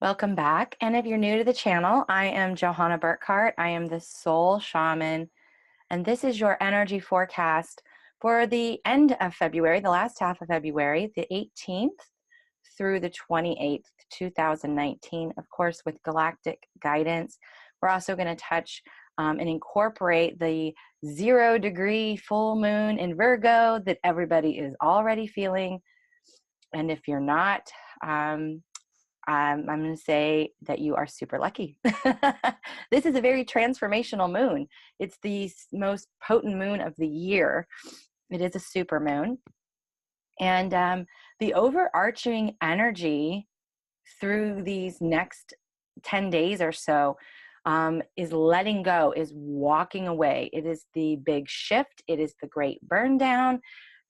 Welcome back. And if you're new to the channel, I am Johanna Burkhardt. I am the Soul Shaman, and this is your energy forecast for the end of February, the last half of February, the 18th through the 28th, 2019, of course, with galactic guidance. We're also going to touch and incorporate the 0-degree full moon in Virgo that everybody is already feeling. And if you're not, I'm going to say that you are super lucky. This is a very transformational moon. It's the most potent moon of the year. It is a super moon. And the overarching energy through these next 10 days or so is letting go, is walking away. It is the big shift. It is the great burn down.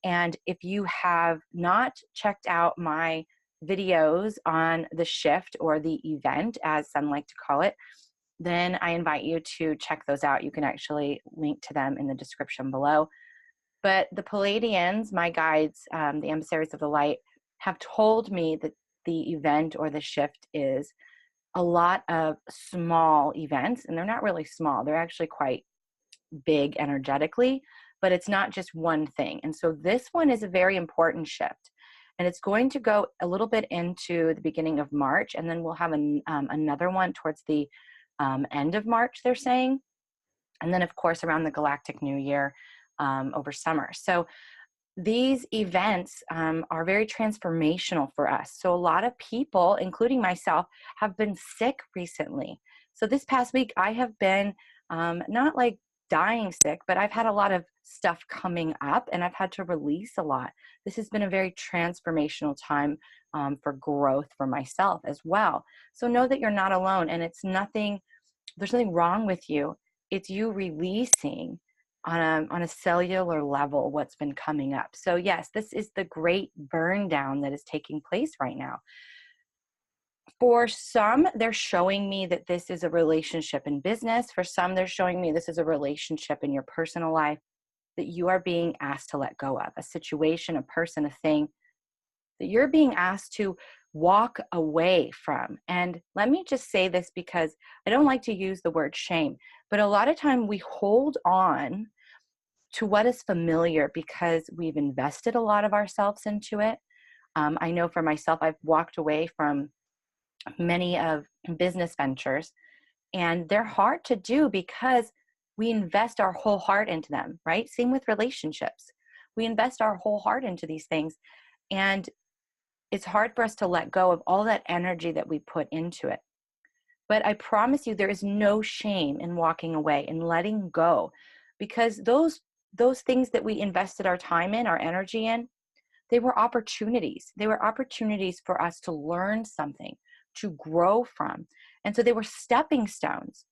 And if you have not checked out my videos on the shift or the event, as some like to call it, then I invite you to check those out. You can actually link to them in the description below. But the Palladians, my guides, the emissaries of the light, have told me that the event or the shift is a lot of small events, and they're not really small. They're actually quite big energetically, but it's not just one thing. And so this one is a very important shift. And it's going to go a little bit into the beginning of March, and then we'll have another one towards the end of March, they're saying. And then, of course, around the Galactic New Year over summer. So these events are very transformational for us. So a lot of people, including myself, have been sick recently. So this past week, I have been not like dying sick, but I've had a lot of stuff coming up and I've had to release a lot. This has been a very transformational time for growth for myself as well. So know that you're not alone, and it's nothing, there's nothing wrong with you. It's you releasing on a cellular level what's been coming up. So yes, this is the great burn down that is taking place right now. For some, they're showing me that this is a relationship in business. For some, they're showing me this is a relationship in your personal life that you are being asked to let go of, a situation, a person, a thing that you're being asked to walk away from. And let me just say this, because I don't like to use the word shame, but a lot of time we hold on to what is familiar because we've invested a lot of ourselves into it. I know for myself, I've walked away from many of business ventures, and they're hard to do because we invest our whole heart into them, right? Same with relationships. We invest our whole heart into these things, and it's hard for us to let go of all that energy that we put into it. But I promise you, there is no shame in walking away and letting go, because those things that we invested our time in, our energy in, they were opportunities. They were opportunities for us to learn something, to grow from. And so they were stepping stones.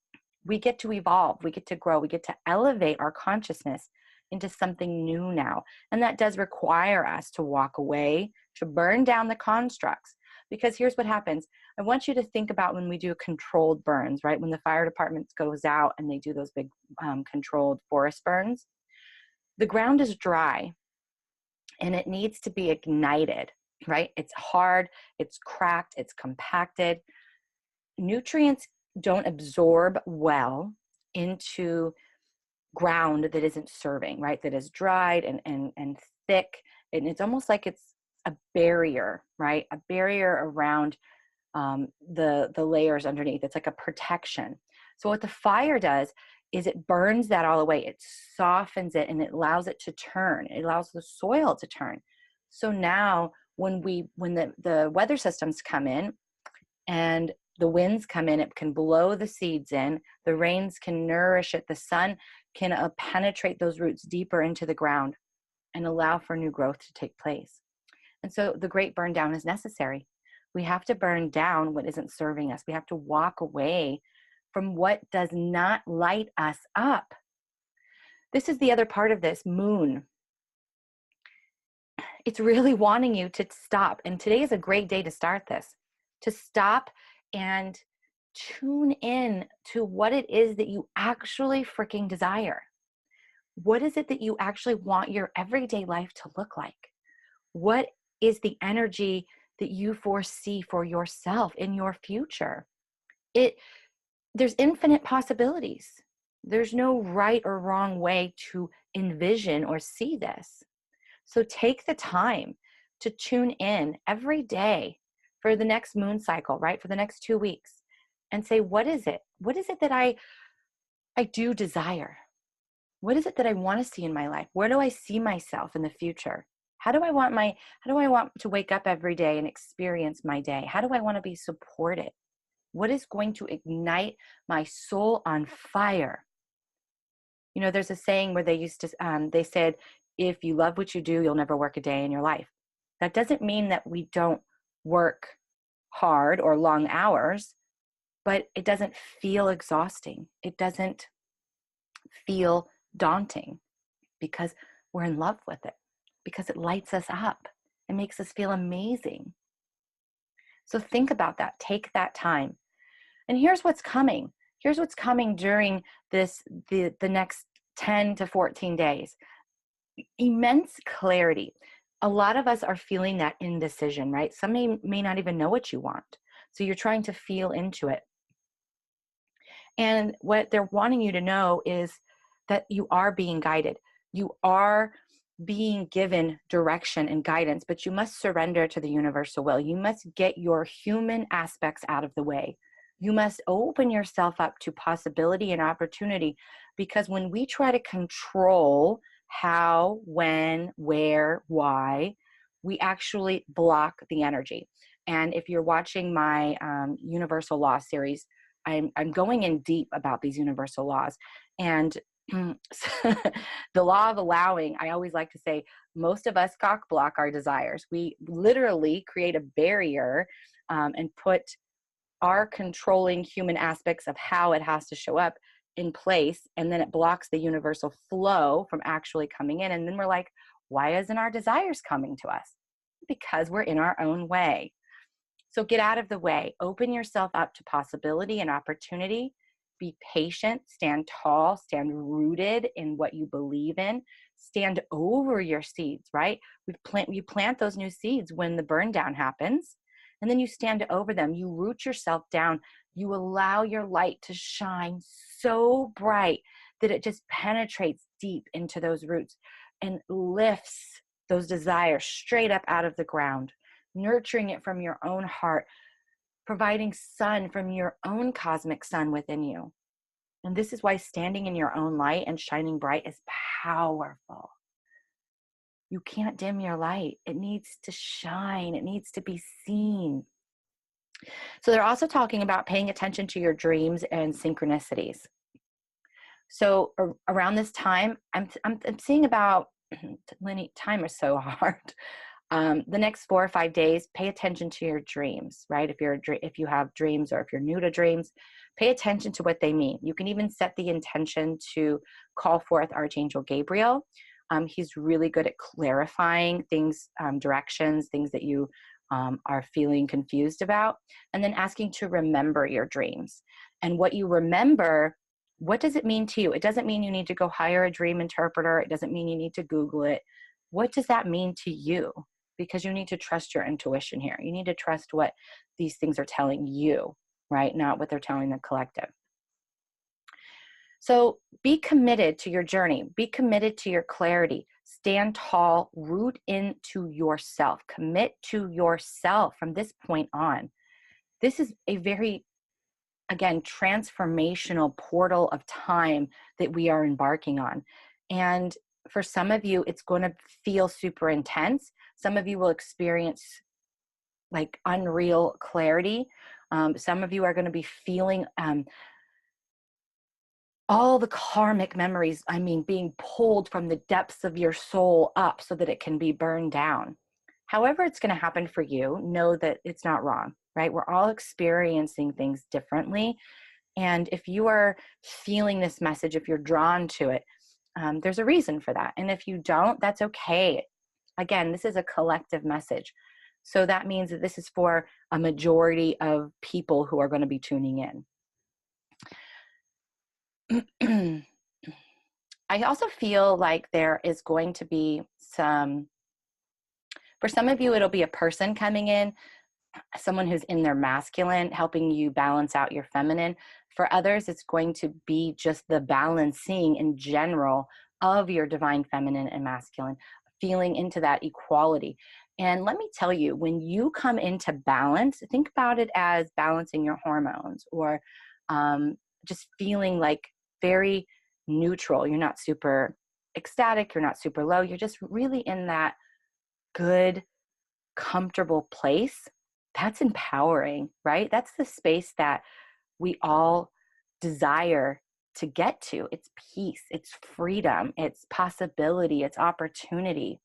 We get to evolve, we get to grow, we get to elevate our consciousness into something new now. And that does require us to walk away, to burn down the constructs. Because here's what happens. I want you to think about when we do controlled burns, right? When the fire department goes out and they do those big controlled forest burns, the ground is dry and it needs to be ignited, right? It's hard, it's cracked, it's compacted. Nutrients don't absorb well into ground that isn't serving, right? That is dried and thick. And it's almost like it's a barrier, right? A barrier around the layers underneath. It's like a protection. So what the fire does is it burns that all away. It softens it and it allows it to turn. It allows the soil to turn. So now when the weather systems come in and the winds come in, it can blow the seeds in, the rains can nourish it, the sun can penetrate those roots deeper into the ground and allow for new growth to take place. And so the great burn down is necessary. We have to burn down what isn't serving us. We have to walk away from what does not light us up. This is the other part of this moon. It's really wanting you to stop. And today is a great day to start this, to stop and tune in to what it is that you actually freaking desire. What is it that you actually want your everyday life to look like? What is the energy that you foresee for yourself in your future. There's infinite possibilities. There's no right or wrong way to envision or see this. So take the time to tune in every day for the next moon cycle, right? For the next 2 weeks, and say, what is it? What is it that I do desire? What is it that I want to see in my life? Where do I see myself in the future? How do I want to wake up every day and experience my day? How do I want to be supported? What is going to ignite my soul on fire? You know, there's a saying where they said, if you love what you do, you'll never work a day in your life. That doesn't mean that we don't work hard or long hours, but it doesn't feel exhausting. It doesn't feel daunting because we're in love with it, because it lights us up. It makes us feel amazing. So think about that. Take that time. And here's what's coming. Here's what's coming during the next 10 to 14 days. Immense clarity. A lot of us are feeling that indecision, right? Some may not even know what you want. So you're trying to feel into it. And what they're wanting you to know is that you are being guided. You are being given direction and guidance, but you must surrender to the universal will. You must get your human aspects out of the way. You must open yourself up to possibility and opportunity, because when we try to control how, when, where, why, we actually block the energy. And if you're watching my Universal Law series, I'm going in deep about these universal laws. And the law of allowing, I always like to say, most of us cock block our desires. We literally create a barrier and put our controlling human aspects of how it has to show up in place, and then it blocks the universal flow from actually coming in. And then we're like, why isn't our desires coming to us? Because we're in our own way. So get out of the way, open yourself up to possibility and opportunity, be patient, stand tall, stand rooted in what you believe in, stand over your seeds, right? You plant those new seeds when the burn down happens, and then you stand over them. You root yourself down. You allow your light to shine so bright that it just penetrates deep into those roots and lifts those desires straight up out of the ground, nurturing it from your own heart, providing sun from your own cosmic sun within you. And this is why standing in your own light and shining bright is powerful. You can't dim your light. It needs to shine. It needs to be seen. So they're also talking about paying attention to your dreams and synchronicities. So around this time, I'm seeing about, time is so hard. The next 4 or 5 days, pay attention to your dreams, right? If you have dreams, or if you're new to dreams, pay attention to what they mean. You can even set the intention to call forth Archangel Gabriel. He's really good at clarifying things, directions, things that you are feeling confused about, and then asking to remember your dreams. And what you remember, what does it mean to you? It doesn't mean you need to go hire a dream interpreter. It doesn't mean you need to Google it. What does that mean to you? Because you need to trust your intuition here. You need to trust what these things are telling you, right? Not what they're telling the collective. So be committed to your journey. Be committed to your clarity. Stand tall, root into yourself. Commit to yourself from this point on. This is a very, again, transformational portal of time that we are embarking on. And for some of you, it's going to feel super intense. Some of you will experience like unreal clarity. Some of you are going to be feeling all the karmic memories, being pulled from the depths of your soul up so that it can be burned down. However it's going to happen for you, know that it's not wrong, right? We're all experiencing things differently. And if you are feeling this message, if you're drawn to it, there's a reason for that. And if you don't, that's okay. Again, this is a collective message. So that means that this is for a majority of people who are going to be tuning in. I also feel like there is going to be some For some of you, it'll be a person coming in, someone who's in their masculine, helping you balance out your feminine. For others, it's going to be just the balancing in general of your divine feminine and masculine, feeling into that equality. And let me tell you, when you come into balance, think about it as balancing your hormones, or just feeling like very neutral. You're not super ecstatic, you're not super low, you're just really in that good, comfortable place. That's empowering, right? That's the space that we all desire to get to. It's peace, it's freedom, it's possibility, it's opportunity.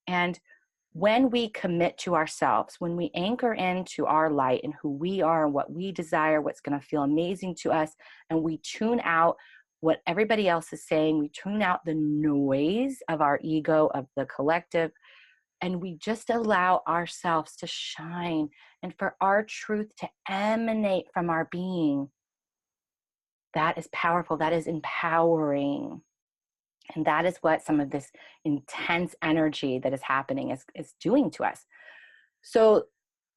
And when we commit to ourselves, when we anchor into our light and who we are and what we desire, what's going to feel amazing to us, and we tune out what everybody else is saying, we tune out the noise of our ego, of the collective, and we just allow ourselves to shine and for our truth to emanate from our being, that is powerful, that is empowering. And that is what some of this intense energy that is happening is doing to us. So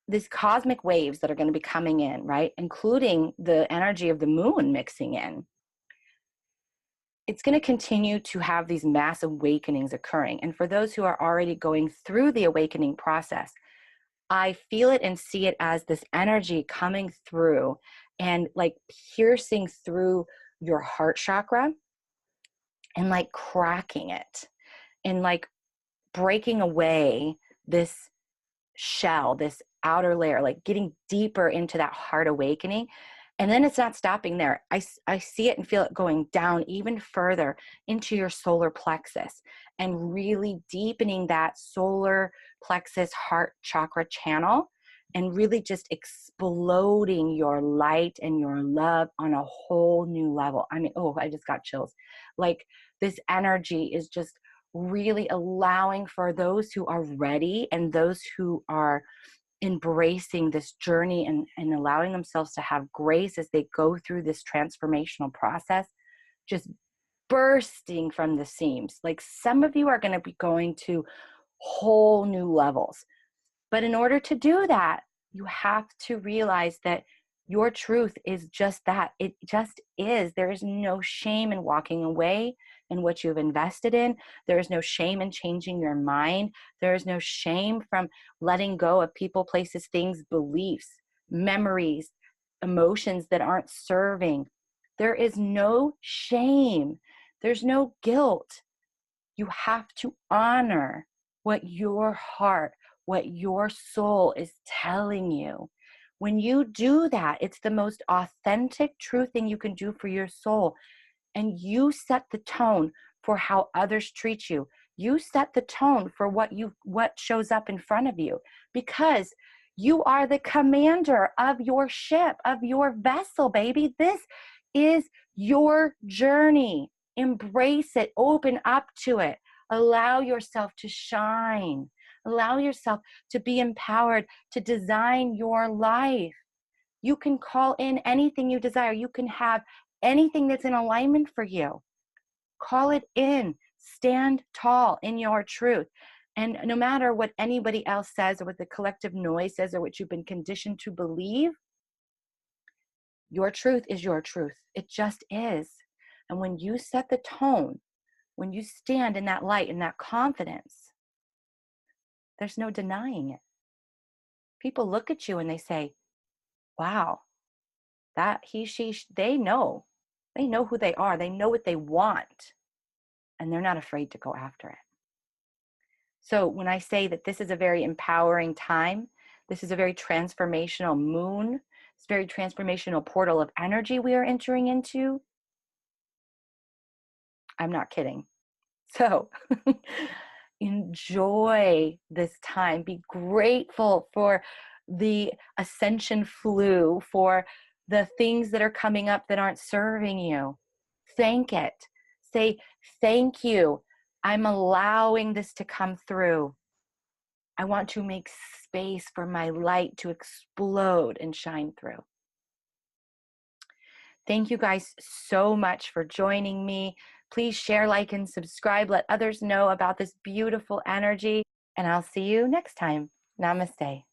these cosmic waves that are going to be coming in, right, including the energy of the moon mixing in, it's going to continue to have these mass awakenings occurring. And for those who are already going through the awakening process, I feel it and see it as this energy coming through and like piercing through your heart chakra and like cracking it and like breaking away this shell, this outer layer, like getting deeper into that heart awakening. And then it's not stopping there. I see it and feel it going down even further into your solar plexus and really deepening that solar plexus heart chakra channel and really just exploding your light and your love on a whole new level. I mean, oh, I just got chills. Like this energy is just really allowing for those who are ready and those who are embracing this journey and allowing themselves to have grace as they go through this transformational process, just bursting from the seams. Like some of you are going to be going to whole new levels. But in order to do that, you have to realize that your truth is just that. It just is. There is no shame in walking away in what you've invested in. There is no shame in changing your mind. There is no shame from letting go of people, places, things, beliefs, memories, emotions that aren't serving. There is no shame. There's no guilt. You have to honor what your heart, what your soul is telling you. When you do that, it's the most authentic, true thing you can do for your soul. And you set the tone for how others treat you. You set the tone for what shows up in front of you, because you are the commander of your ship, of your vessel, baby. This is your journey. Embrace it, open up to it, allow yourself to shine, allow yourself to be empowered to design your life. You can call in anything you desire. You can have anything that's in alignment for you. Call it in. Stand tall in your truth. And no matter what anybody else says or what the collective noise says or what you've been conditioned to believe, your truth is your truth. It just is. And when you set the tone, when you stand in that light, in that confidence, there's no denying it. People look at you and they say, wow, that he, she, they know. They know who they are. They know what they want. And they're not afraid to go after it. So when I say that this is a very empowering time, this is a very transformational moon, it's a very transformational portal of energy we are entering into, I'm not kidding. So enjoy this time. Be grateful for the ascension flu, for the things that are coming up that aren't serving you. Thank it. Say, thank you. I'm allowing this to come through. I want to make space for my light to explode and shine through. Thank you guys so much for joining me. Please share, like, and subscribe. Let others know about this beautiful energy. and I'll see you next time. Namaste.